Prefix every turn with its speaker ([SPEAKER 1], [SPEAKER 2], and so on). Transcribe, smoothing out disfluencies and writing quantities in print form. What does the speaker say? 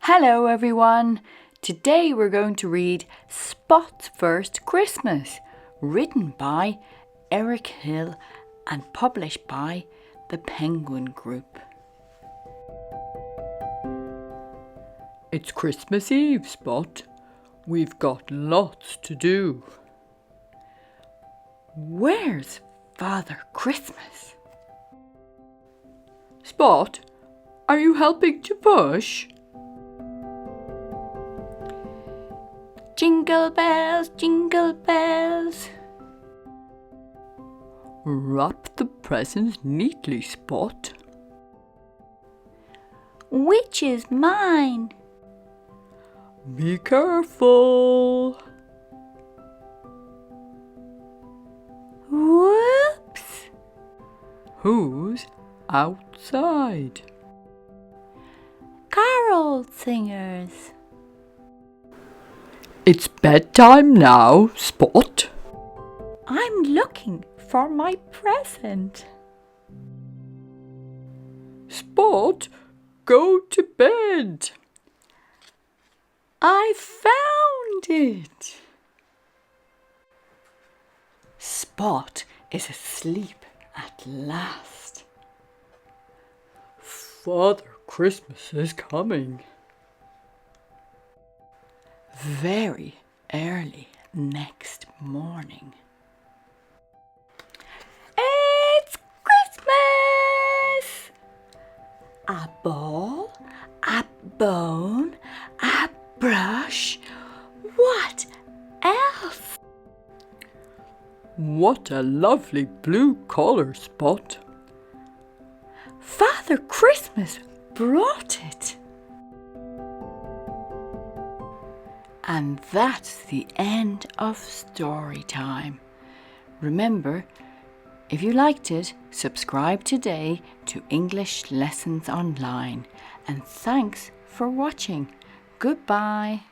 [SPEAKER 1] Hello everyone! Today we're going to read Spot's First Christmas, written by Eric Hill and published by the Penguin Group.
[SPEAKER 2] It's Christmas Eve, Spot. We've got lots to do.
[SPEAKER 1] Where's Father Christmas?
[SPEAKER 2] Spot, are you helping to push?
[SPEAKER 1] Jingle bells, jingle bells.
[SPEAKER 2] Wrap the presents neatly, Spot.
[SPEAKER 1] Which is mine?
[SPEAKER 2] Be careful.
[SPEAKER 1] Whoops!
[SPEAKER 2] Who's outside?
[SPEAKER 1] Carol singers.
[SPEAKER 2] It's bedtime now, Spot.
[SPEAKER 1] I'm looking for my present.
[SPEAKER 2] Spot, go to bed.
[SPEAKER 1] I found it. Spot is asleep at last.
[SPEAKER 2] Father Christmas is coming.
[SPEAKER 1] Very early next morning. It's Christmas! A ball, a bone, a brush. What else?
[SPEAKER 2] What a lovely blue collar, Spot.
[SPEAKER 1] Father Christmas brought it. And that's the end of Storytime. Remember, if you liked it, subscribe today to English Lessons Online. And thanks for watching. Goodbye.